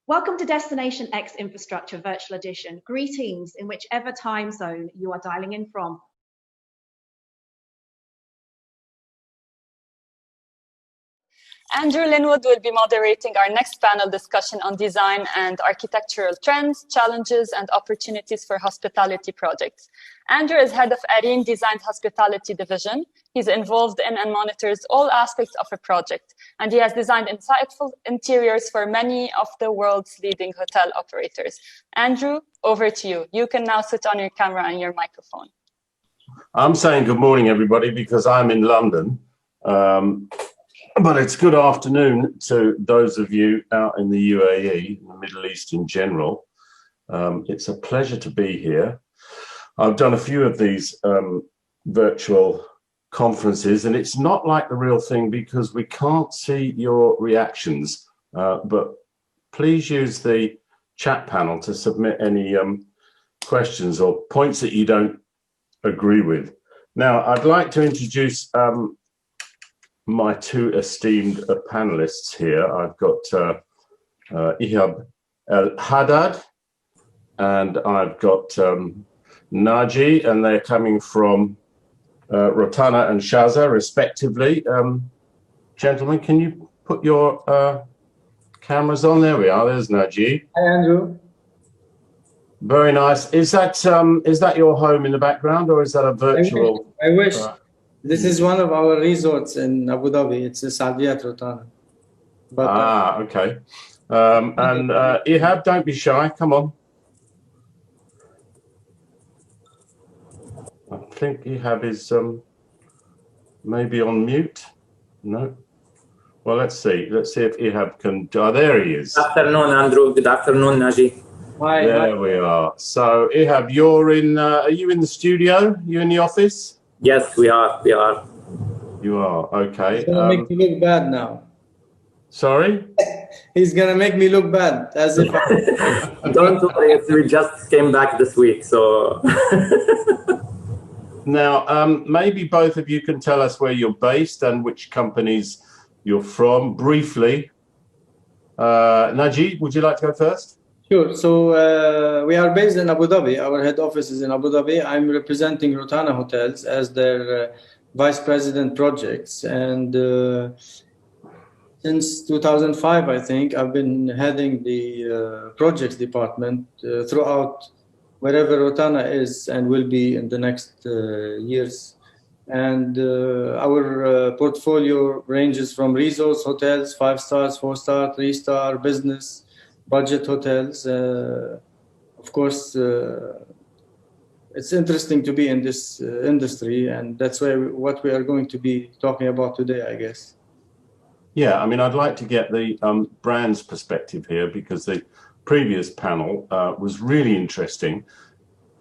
Welcome to Destination X Infrastructure Virtual Edition. Greetings in whichever time zone you are dialing in from. Andrew Linwood will be moderating our next panel discussion on design and architectural trends, challenges, and opportunities for hospitality projects. Andrew is head of Areen Designed Hospitality Division. He's involved in and monitors all aspects of a project, and he has designed insightful interiors for many of the world's leading hotel operators. Andrew, over to you. You can now switch on your camera and your microphone. I'm saying good morning, everybody, because I'm in London. But it's good afternoon to those of you out in the UAE, in the Middle East in general. It's a pleasure to be here. I've done a few of these virtual conferences, and it's not like the real thing because we can't see your reactions. But please use the chat panel to submit any questions or points that you don't agree with. Now, I'd like to introduce my two esteemed panelists here. I've got Ihab El-Haddad and I've got Naji, and they're coming from Rotana and Shaza, respectively. Gentlemen, can you put your cameras on? There we are. There's Naji. Hi, Andrew. Very nice. Is that your home in the background, or is that a virtual? I wish. This is one of our resorts in Abu Dhabi. It's a Saadiyat Rotana. But, okay. And Ihab, don't be shy. Come on. I think Ihab is maybe on mute. No. Well, let's see. Let's see if Ihab can. Oh, there he is. Good afternoon, Andrew. Good afternoon, Naji. Hi. There we are. So, Ihab, you're in. Are you in the studio? You in the office? Yes, we are. We are. You are, okay. He's gonna make me look bad now. Sorry? He's gonna make me look bad, as if. Don't worry, we just came back this week, so. Now, maybe both of you can tell us where you're based and which companies you're from, briefly. Naji, would you like to go first? Sure. So we are based in Abu Dhabi. Our head office is in Abu Dhabi. I'm representing Rotana Hotels as their vice president projects. And since 2005, I think, I've been heading the projects department throughout wherever Rotana is and will be in the next years. And our portfolio ranges from resorts, hotels, 5 stars, 4 star, 3 star, business, budget hotels. Of course, it's interesting to be in this industry, and that's what we are going to be talking about today, I guess. Yeah, I mean, I'd like to get the brand's perspective here, because the previous panel was really interesting,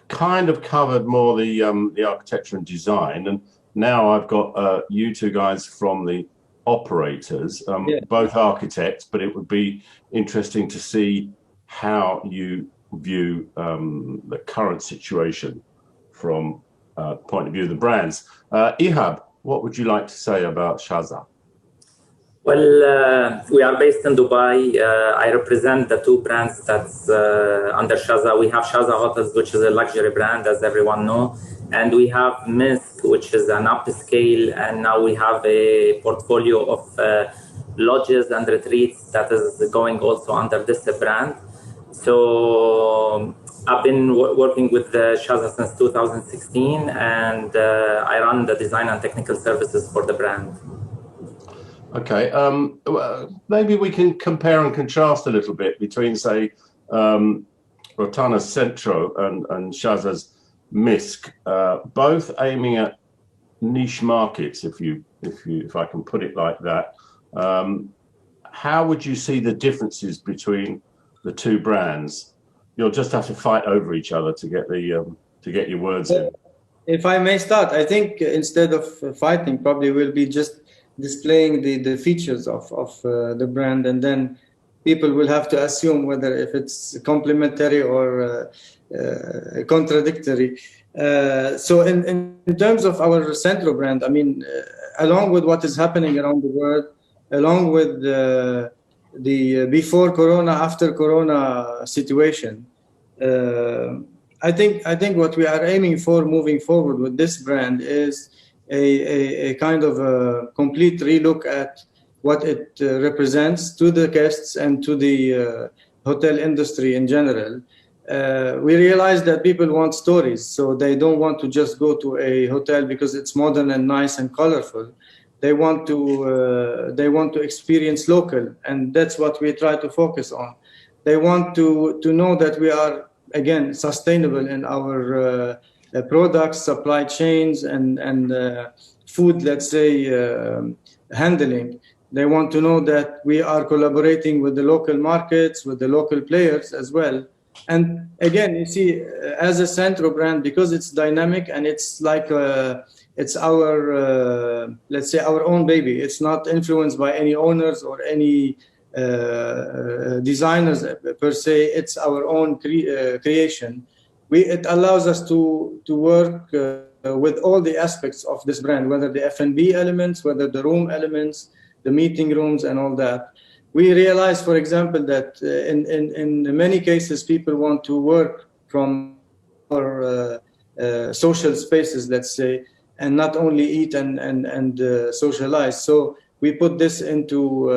kind of covered more the architecture and design, and now I've got you two guys from the operators, both architects, but it would be interesting to see how you view the current situation from the point of view of the brands. Ihab, what would you like to say about Shaza? Well, we are based in Dubai. I represent the two brands that's under Shaza. We have Shaza Hotels, which is a luxury brand, as everyone knows. And we have Misk, which is an upscale. And now we have a portfolio of lodges and retreats that is going also under this brand. So I've been working with Shaza since 2016, and I run the design and technical services for the brand. Okay, maybe we can compare and contrast a little bit between, say, Rotana's Centro and Shaza's Misk, both aiming at niche markets, if I can put it like that. How would you see the differences between the two brands? You'll just have to fight over each other to get your words in. If I may start, I think instead of fighting, probably we'll be just displaying the features of the brand, and then people will have to assume whether if it's complementary or contradictory. So in terms of our Centro brand, I mean, along with what is happening around the world, along with the before Corona, after Corona situation. I think what we are aiming for moving forward with this brand is a kind of a complete relook at what it represents to the guests and to the hotel industry in general. We realize that people want stories, so they don't want to just go to a hotel because it's modern and nice and colorful. They want to experience local, and that's what we try to focus on. They want to know that we are, again, sustainable in our products, supply chains, and food, let's say, handling. They want to know that we are collaborating with the local markets, with the local players as well. And again, you see, as a Centro brand, because it's dynamic and it's like it's our, let's say, our own baby. It's not influenced by any owners or any designers per se. It's our own creation. It allows us to work with all the aspects of this brand, whether the F&B elements, whether the room elements, the meeting rooms, and all that. We realize, for example, that in many cases, people want to work from our social spaces, let's say, and not only eat and socialize. So we put this into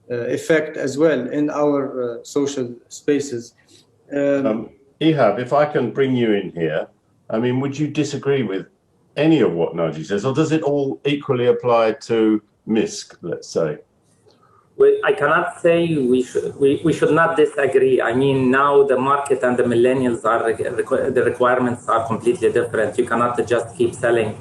effect as well in our social spaces. Ihab, if I can bring you in here, I mean, would you disagree with any of what Naji says, or does it all equally apply to MISC, let's say? Well, I cannot say we should not disagree. I mean, now the market and the millennials the requirements are completely different. You cannot just keep selling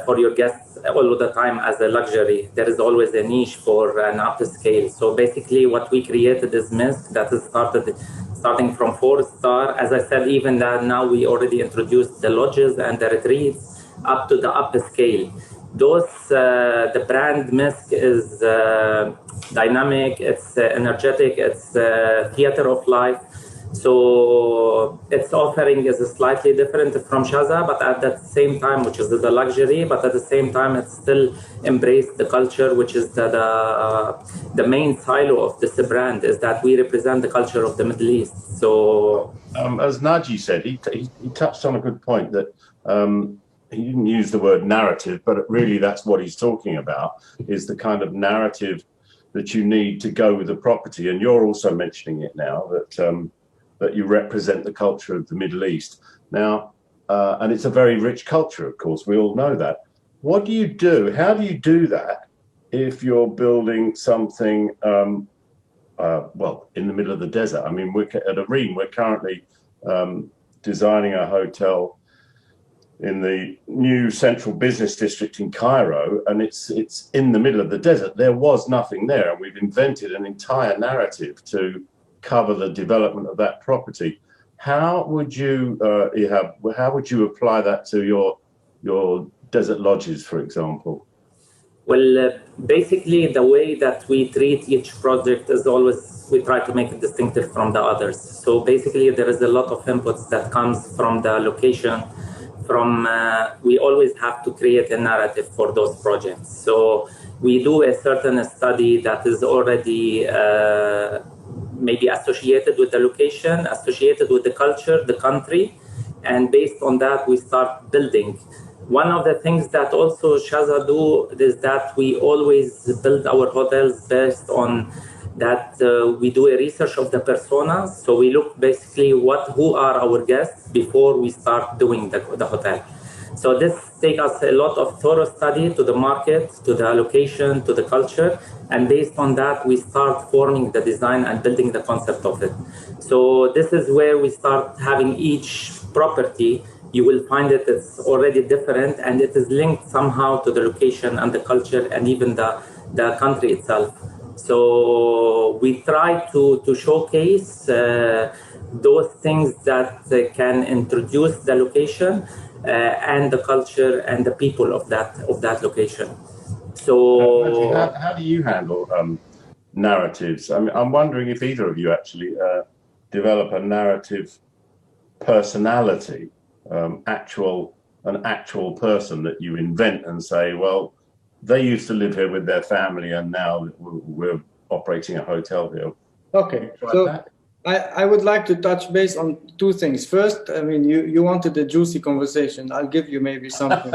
for your guests all the time as a luxury. There is always a niche for an upscale. So basically, what we created is MISC that is starting from 4-star. As I said, even that now we already introduced the lodges and the retreats up to the upscale. Those the brand MISC is dynamic, it's energetic, it's theater of life. So its offering is slightly different from Shaza, but at the same time, which is the luxury, but at the same time, it still embraced the culture, which is the main silo of this brand, is that we represent the culture of the Middle East. So, as Naji said, he touched on a good point that he didn't use the word narrative, but really that's what he's talking about, is the kind of narrative that you need to go with the property. And you're also mentioning it now, that you represent the culture of the Middle East. Now, and it's a very rich culture, of course, we all know that. What do you do? How do you do that if you're building something, well, in the middle of the desert? I mean, at Areem, we're currently designing a hotel in the new central business district in Cairo, and it's in the middle of the desert. There was nothing there, and we've invented an entire narrative to cover the development of that property. How would you, how would you apply that to your desert lodges, for example? Well, basically, the way that we treat each project is always we try to make it distinctive from the others. So basically, there is a lot of inputs that comes from the location. We always have to create a narrative for those projects. So we do a certain study that is already maybe associated with the location, associated with the culture, the country, and based on that, we start building. One of the things that also Shaza do is that we always build our hotels based on that we do a research of the personas. So we look basically who are our guests before we start doing the hotel. So this takes us a lot of thorough study to the market, to the location, to the culture. And based on that, we start forming the design and building the concept of it. So this is where we start having each property. You will find it's already different, and it is linked somehow to the location and the culture and even the country itself. So we try to showcase those things that can introduce the location and the culture and the people of that location. So how do you handle narratives? I mean, I'm wondering if either of you actually develop a narrative personality, an actual person that you invent and say, well, they used to live here with their family, and now we're operating a hotel here. Okay, so I would like to touch base on two things. First, I mean, you wanted a juicy conversation. I'll give you maybe something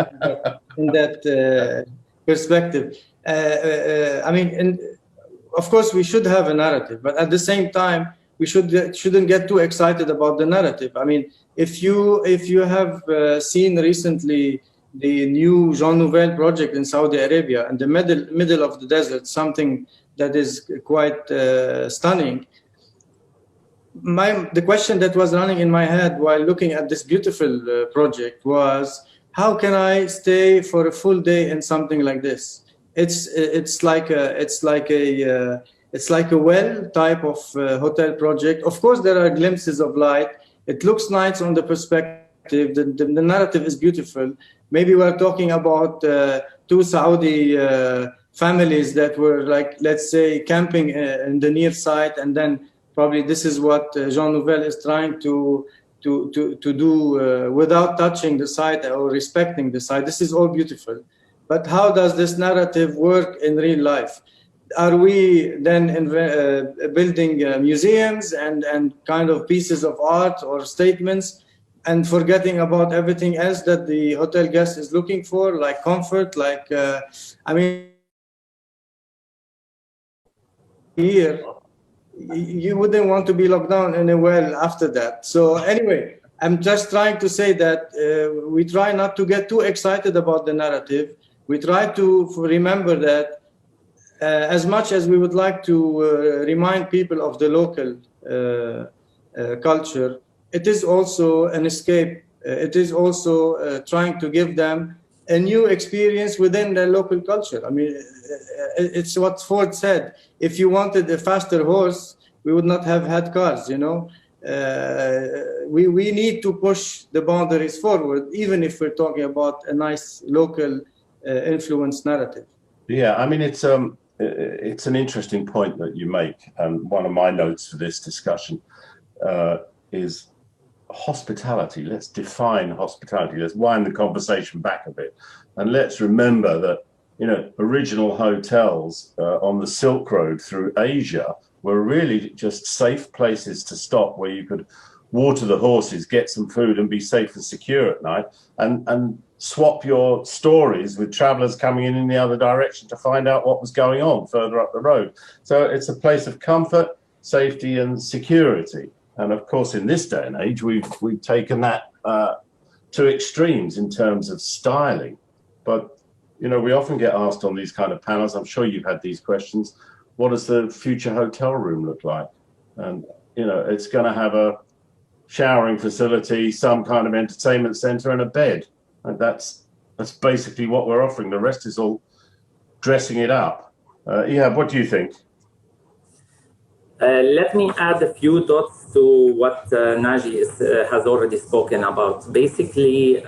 in that perspective. I mean, of course, we should have a narrative, but at the same time, we shouldn't get too excited about the narrative. I mean, if you have seen recently the new Jean Nouvel project in Saudi Arabia, in the middle of the desert, something that is quite stunning. The question that was running in my head while looking at this beautiful project was, how can I stay for a full day in something like this? It's like a well type of hotel project. Of course, there are glimpses of light. It looks nice on the perspective. The narrative is beautiful. Maybe we're talking about two Saudi families that were, like, let's say, camping in the near site, and then probably this is what Jean Nouvel is trying to do without touching the site or respecting the site. This is all beautiful. But how does this narrative work in real life? Are we then building museums and kind of pieces of art or statements, and forgetting about everything else that the hotel guest is looking for, like comfort, like, I mean, here, you wouldn't want to be locked down in a well after that. So anyway, I'm just trying to say that we try not to get too excited about the narrative. We try to remember that as much as we would like to remind people of the local culture, it is also an escape. It is also trying to give them a new experience within their local culture. I mean, it's what Ford said. If you wanted a faster horse, we would not have had cars, you know. We need to push the boundaries forward, even if we're talking about a nice local influence narrative. Yeah, I mean, it's an interesting point that you make. And one of my notes for this discussion is hospitality. Let's define hospitality. Let's wind the conversation back a bit. And let's remember that, you know, original hotels on the Silk Road through Asia were really just safe places to stop, where you could water the horses, get some food, and be safe and secure at night, and swap your stories with travelers coming in the other direction to find out what was going on further up the road. So it's a place of comfort, safety, and security. And of course, in this day and age, we've taken that to extremes in terms of styling. But, you know, we often get asked on these kind of panels, I'm sure you've had these questions, what does the future hotel room look like? And, you know, it's going to have a showering facility, some kind of entertainment center, and a bed. And that's basically what we're offering. The rest is all dressing it up. Ihab, what do you think? Let me add a few thoughts to what Naji has already spoken about. Basically,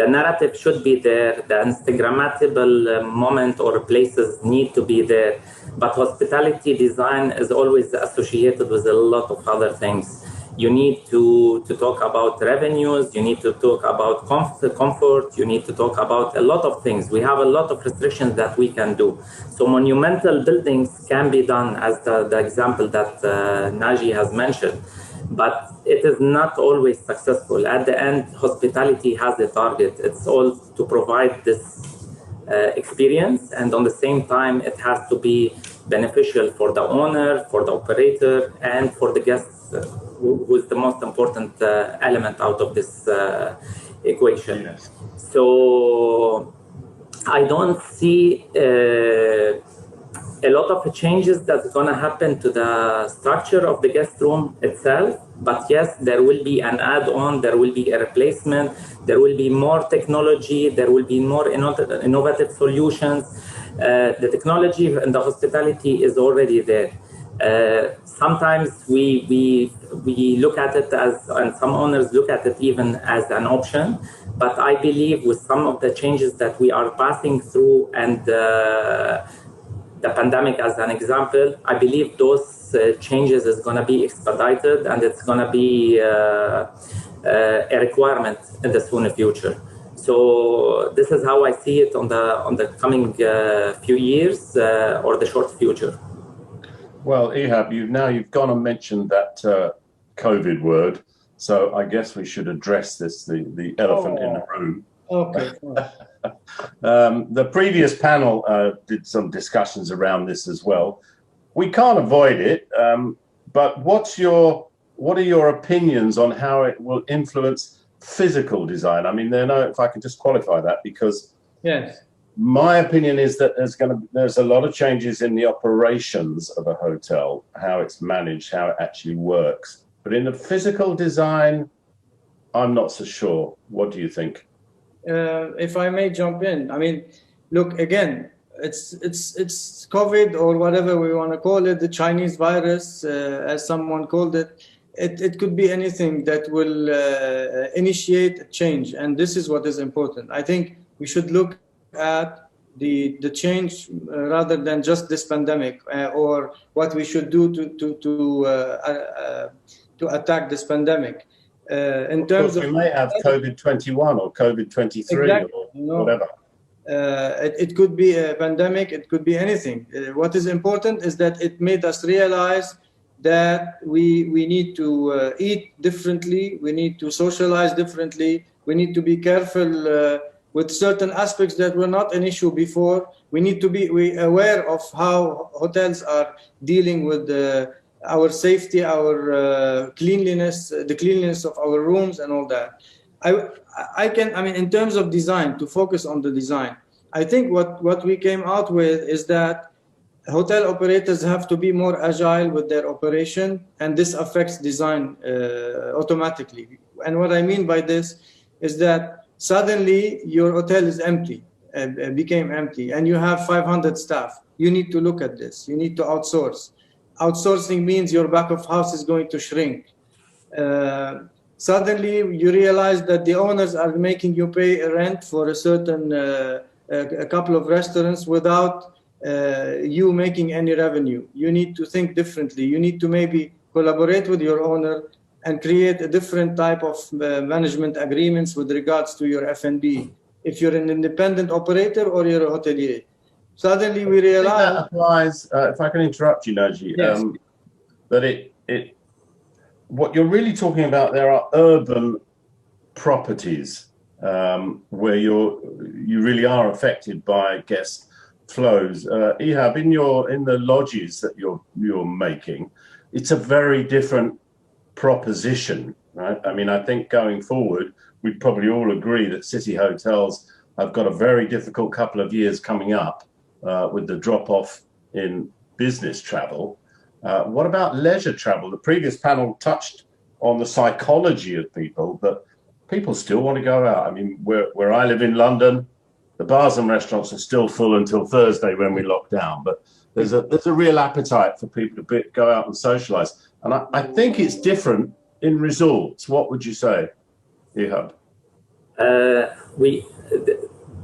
the narrative should be there. The Instagrammable moment or places need to be there. But hospitality design is always associated with a lot of other things. You need to talk about revenues, you need to talk about comfort, you need to talk about a lot of things. We have a lot of restrictions that we can do. So monumental buildings can be done, as the example that Naji has mentioned, but it is not always successful. At the end, hospitality has a target. It's all to provide this experience, and on the same time, it has to be beneficial for the owner, for the operator, and for the guests, who is the most important element out of this equation. Yes. So I don't see a lot of changes that's going to happen to the structure of the guest room itself. But yes, there will be an add-on, there will be a replacement, there will be more technology, there will be more innovative solutions. The technology and the hospitality is already there. Sometimes we look at it as, and some owners look at it even as an option, but I believe with some of the changes that we are passing through, and the pandemic as an example, I believe those changes is going to be expedited, and it's going to be a requirement in the soon future. So this is how I see it on the coming few years or the short future. Well, Ehab, you've gone and mentioned that COVID word, so I guess we should address this, the elephant in the room. Okay. The previous panel did some discussions around this as well. We can't avoid it, but what are your opinions on how it will influence physical design? I mean, if I can just qualify that, because yes, my opinion is that there's a lot of changes in the operations of a hotel, how it's managed, how it actually works. But in the physical design, I'm not so sure. What do you think? If I may jump in, I mean, look, again, it's COVID or whatever we want to call it, the Chinese virus, as someone called it. It could be anything that will initiate a change, and this is what is important. I think we should look at the change rather than just this pandemic or what we should do to attack this pandemic. In terms of, we may have COVID-21 or COVID-23 exactly, or whatever. It could be a pandemic, it could be anything. What is important is that it made us realize that we need to eat differently, we need to socialize differently, we need to be careful with certain aspects that were not an issue before. We need to be aware of how hotels are dealing with our safety, our cleanliness, the cleanliness of our rooms and all that. I mean, in terms of design, to focus on the design, I think what we came out with is that hotel operators have to be more agile with their operation, and this affects design automatically. And what I mean by this is that suddenly your hotel is empty, became empty, and you have 500 staff. You need to look at this. You need to outsource. Outsourcing means your back of house is going to shrink. Suddenly you realize that the owners are making you pay a rent for a certain a couple of restaurants without you making any revenue. You need to think differently. You need to maybe collaborate with your owner and create a different type of management agreements with regards to your F&B. If you're an independent operator or you're a hotelier. Suddenly we realize that applies, if I can interrupt you, Naji, yes. That what you're really talking about there are urban properties where you really are affected by guest flows. Ehab, in the lodges that you're making, it's a very different proposition, right? I mean, I think going forward, we'd probably all agree that city hotels have got a very difficult couple of years coming up with the drop-off in business travel. What about leisure travel? The previous panel touched on the psychology of people, but people still want to go out. I mean, where I live in London, the bars and restaurants are still full until Thursday when we lock down, but there's a real appetite for people to go out and socialize. And I think it's different in resorts. What would you say, Ehab?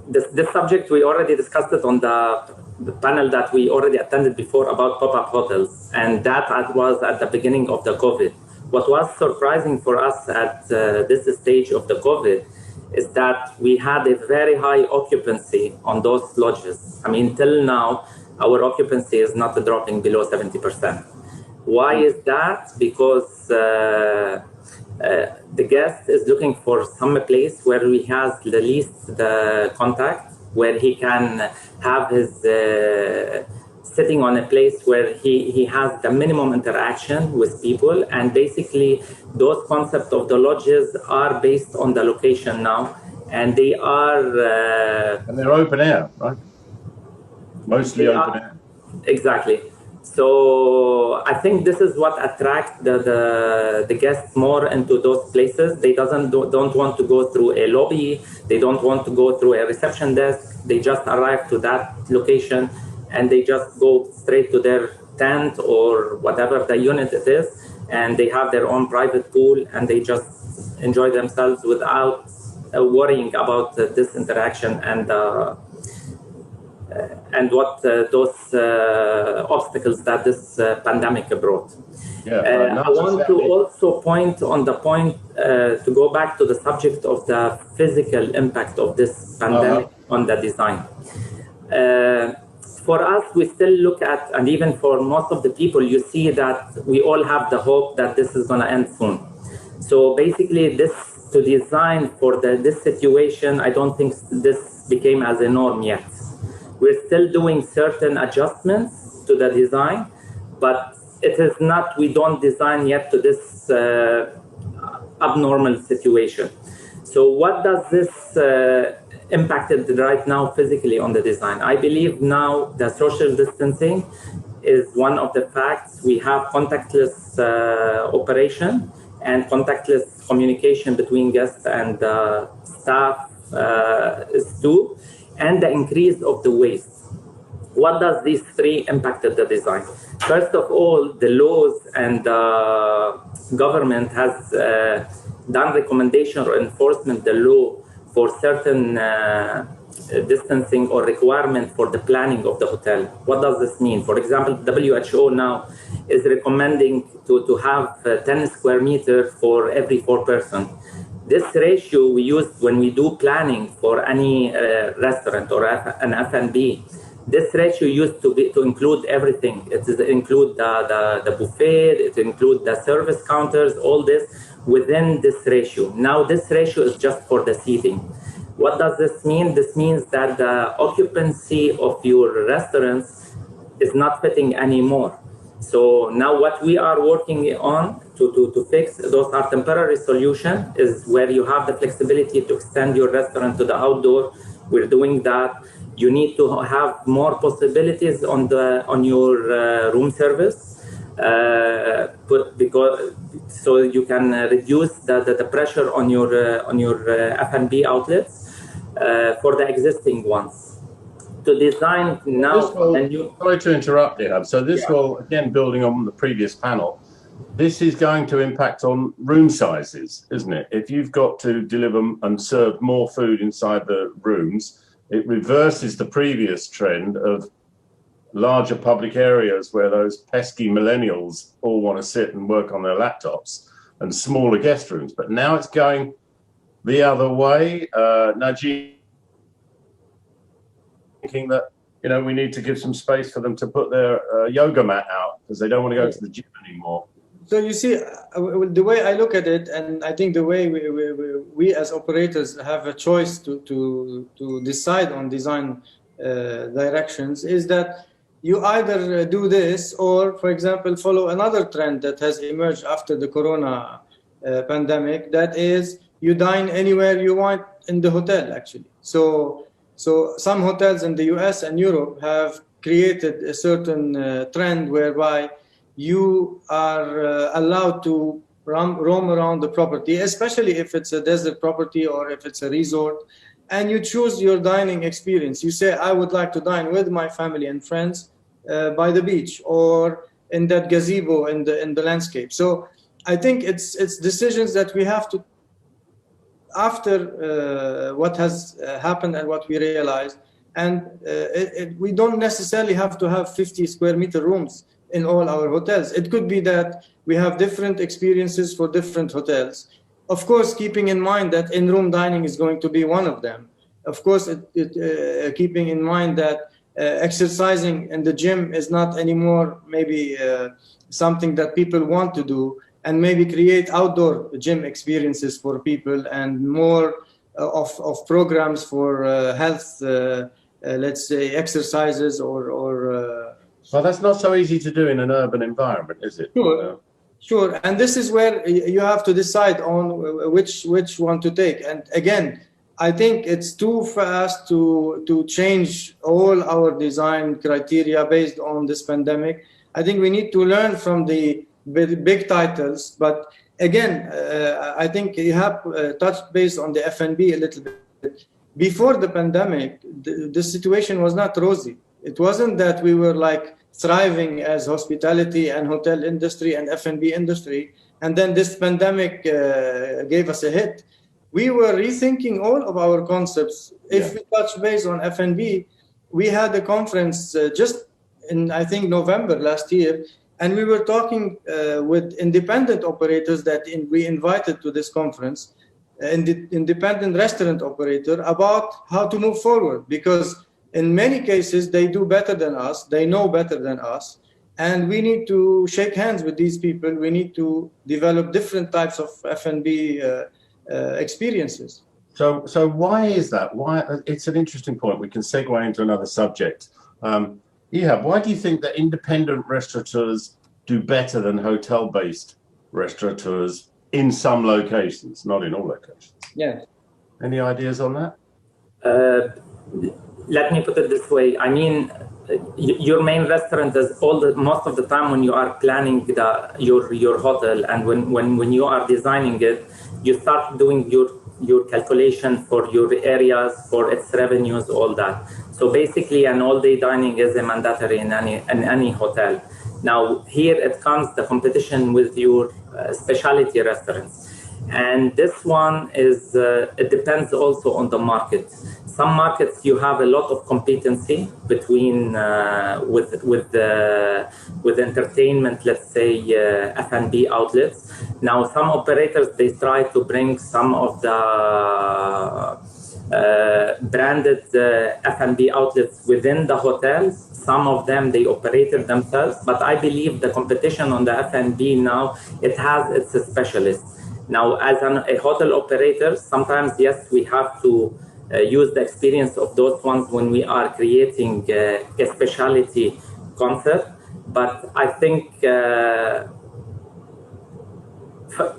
This subject, we already discussed it on the panel that we already attended before about pop-up hotels, and that was at the beginning of the COVID. What was surprising for us at this stage of the COVID is that we had a very high occupancy on those lodges. I mean, till now, our occupancy is not dropping below 70%. Why is that? Because the guest is looking for some place where he has the least the contact, where he can have his sitting on a place where he has the minimum interaction with people. And basically those concepts of the lodges are based on the location now, and they are and they're open air, right? Mostly open air. Exactly. So I think this is what attracts the guests more into those places. They don't want to go through a lobby. They don't want to go through a reception desk. They just arrive to that location and they just go straight to their tent or whatever the unit it is, and they have their own private pool and they just enjoy themselves without worrying about this interaction and what those obstacles that this pandemic brought. I want to also point on the point to go back to the subject of the physical impact of this pandemic on the design. For us, we still look at, and even for most of the people, you see that we all have the hope that this is going to end soon. So basically, to design for this situation, I don't think this became as a norm yet. We're still doing certain adjustments to the design, but it is not, we don't design yet to this abnormal situation. So what does this impacted right now physically on the design? I believe now the social distancing is one of the facts. We have contactless operation and contactless communication between guests and staff is too, and the increase of the waste. What does these three impacted the design? First of all, the laws and government has done recommendation or enforcement the law for certain distancing or requirement for the planning of the hotel. What does this mean? For example, WHO now is recommending to have 10 square meters for every 4 persons. This ratio we use when we do planning for any restaurant or an F&B. This ratio used to include everything. It include the buffet, it include the service counters, all this within this ratio. Now this ratio is just for the seating. What does this mean? This means that the occupancy of your restaurants is not fitting anymore. So now what we are working on to fix, those are temporary solutions, is where you have the flexibility to extend your restaurant to the outdoor. We're doing that. You need to have more possibilities on your room service, so you can reduce the pressure on your F&B outlets for the existing ones. To design now, sorry to interrupt, Ihab. So this will, again, building on the previous panel, this is going to impact on room sizes, isn't it? If you've got to deliver and serve more food inside the rooms, it reverses the previous trend of larger public areas where those pesky millennials all want to sit and work on their laptops, and smaller guest rooms. But now it's going the other way. Najee, thinking that, you know, we need to give some space for them to put their yoga mat out because they don't want to go to the gym anymore. So you see, the way I look at it, and I think the way we as operators have a choice to decide on design directions, is that you either do this or, for example, follow another trend that has emerged after the corona pandemic, that is you dine anywhere you want in the hotel, actually. So some hotels in the US and Europe have created a certain trend whereby you are allowed to roam around the property, especially if it's a desert property or if it's a resort, and you choose your dining experience. You say, I would like to dine with my family and friends by the beach or in that gazebo in the landscape. So I think it's decisions that we have to, after what has happened and what we realized, and we don't necessarily have to have 50 square meter rooms in all our hotels. It could be that we have different experiences for different hotels. Of course, keeping in mind that in-room dining is going to be one of them. Of course, keeping in mind that exercising in the gym is not anymore maybe something that people want to do, and maybe create outdoor gym experiences for people and more of programs for health, let's say exercises or well, that's not so easy to do in an urban environment, is it? Sure. And this is where you have to decide on which one to take. And again, I think it's too fast to change all our design criteria based on this pandemic. I think we need to learn from the big titles. But again, I think you have touched base on the F&B a little bit. Before the pandemic, the situation was not rosy. It wasn't that we were like thriving as hospitality and hotel industry and F&B industry, and then this pandemic gave us a hit. We were rethinking all of our concepts. If we touch base on F&B, we had a conference just in, I think, November last year, and we were talking with independent operators that we invited to this conference, independent restaurant operator, about how to move forward, because in many cases they do better than us, they know better than us, and we need to shake hands with these people. We need to develop different types of F&B experiences. So why is that? Why? It's an interesting point. We can segue into another subject. Ihab, why do you think that independent restaurateurs do better than hotel-based restaurateurs in some locations, not in all locations? Yeah. Any ideas on that? Let me put it this way. I mean, your main restaurant is most of the time when you are planning your hotel, and when you are designing it, you start doing your calculation for your areas, for its revenues, all that. So basically, an all-day dining is a mandatory in any hotel. Now here it comes the competition with your specialty restaurants, and this one is it depends also on the market. Some markets you have a lot of competency between with entertainment, let's say F&B outlets. Now some operators, they try to bring some of the branded F&B outlets within the hotels. Some of them they operated themselves, but I believe the competition on the F&B now, it has its specialists. Now as a hotel operator, sometimes yes, we have to use the experience of those ones when we are creating a specialty concept. But I think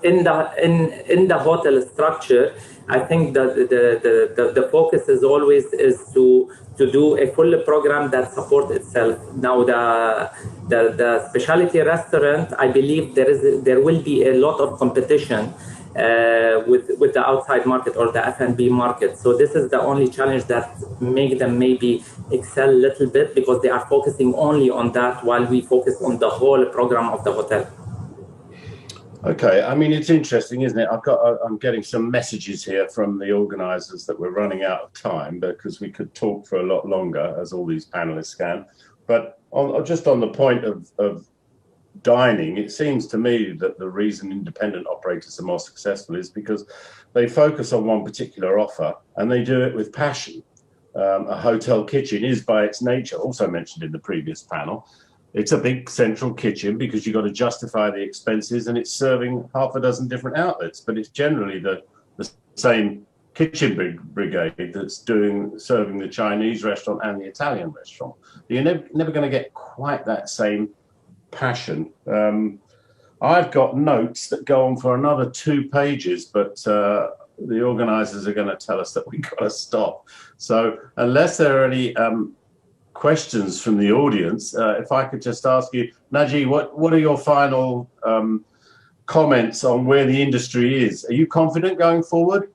in the hotel structure, I think that the focus is always to do a full program that supports itself. Now the specialty restaurant, I believe there will be a lot of competition with the outside market or the F&B market. So this is the only challenge that make them maybe excel a little bit, because they are focusing only on that while we focus on the whole program of the hotel. Okay, I mean, it's interesting, isn't it? I'm getting some messages here from the organisers that we're running out of time, because we could talk for a lot longer, as all these panelists can. But just on the point of dining, it seems to me that the reason independent operators are more successful is because they focus on one particular offer and they do it with passion. A hotel kitchen is, by its nature, also mentioned in the previous panel, it's a big central kitchen because you've got to justify the expenses, and it's serving half a dozen different outlets, but it's generally the same kitchen brigade that's serving the Chinese restaurant and the Italian restaurant. You're never going to get quite that same passion. I've got notes that go on for another 2 pages, but the organisers are going to tell us that we've got to stop. So unless there are any questions from the audience, if I could just ask you, Naji, what are your final comments on where the industry is? Are you confident going forward?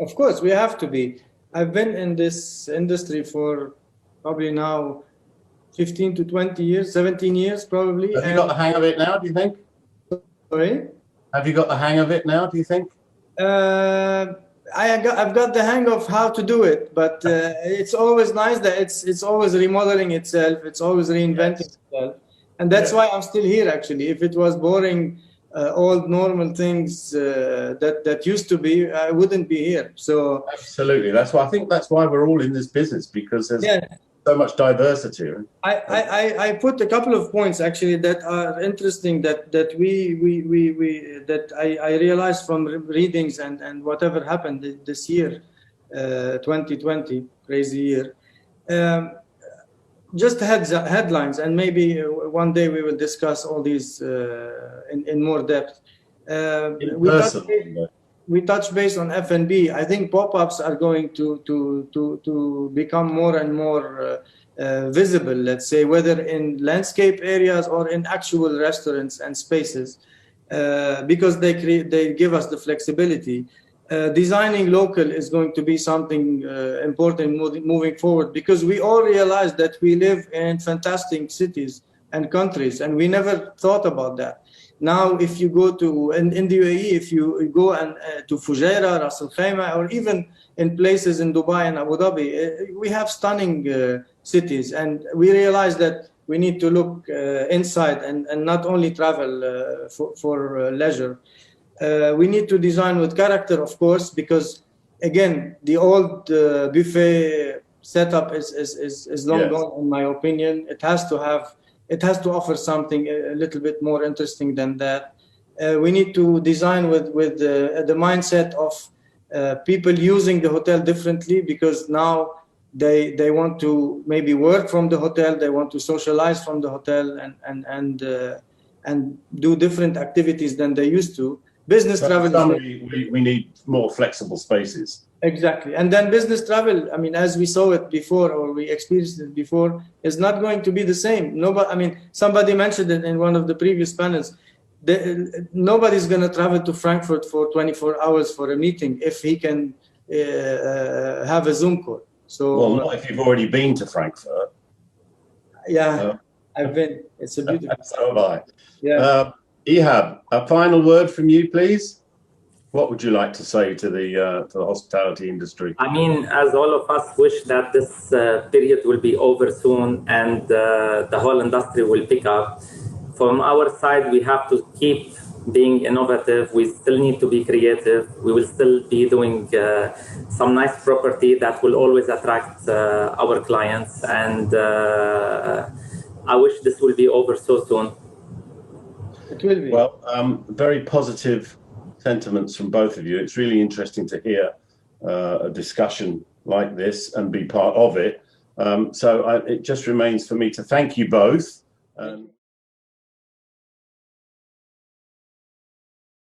Of course, we have to be. I've been in this industry for probably now 15 to 20 years, 17 years probably. Have you got the hang of it now, do you think? Sorry? Have you got the hang of it now, do you think? I've got the hang of how to do it, but it's always nice that it's always remodeling itself, it's always reinventing itself, and that's why I'm still here. Actually, if it was boring, old normal things that used to be, I wouldn't be here. So absolutely, I think that's why we're all in this business, because there's so much diversity. I put a couple of points actually that are interesting that I realized from readings and whatever happened this year, 2020, crazy year. Just headlines, and maybe one day we will discuss all these in more depth. We touch base on F&B. I think pop-ups are going to become more and more visible, let's say, whether in landscape areas or in actual restaurants and spaces, because they give us the flexibility. Designing local is going to be something important moving forward, because we all realize that we live in fantastic cities and countries, and we never thought about that. Now, if you go to in the UAE, if you go to Fujairah, Ras Al Khaimah, or even in places in Dubai and Abu Dhabi, we have stunning cities. And we realized that we need to look inside and not only travel for leisure. We need to design with character, of course, because again, the old buffet setup is long gone, in my opinion. It has to offer something a little bit more interesting than that. We need to design with the mindset of people using the hotel differently, because now they want to maybe work from the hotel, they want to socialize from the hotel and do different activities than they used to. Business travel. We need more flexible spaces. Exactly. And then business travel, I mean, as we saw it before, or we experienced it before, is not going to be the same. Nobody, I mean, somebody mentioned it in one of the previous panels. Nobody's going to travel to Frankfurt for 24 hours for a meeting if he can have a Zoom call. So, well, not if you've already been to Frankfurt. Yeah, I've been. It's a beautiful. So have I. Yeah. Ihab, a final word from you, please. What would you like to say to the hospitality industry? I mean, as all of us wish that this period will be over soon and the whole industry will pick up. From our side, we have to keep being innovative. We still need to be creative. We will still be doing some nice property that will always attract our clients. And I wish this will be over so soon. It will be. Well, very positive sentiments from both of you. It's really interesting to hear a discussion like this and be part of it. So it just remains for me to thank you both.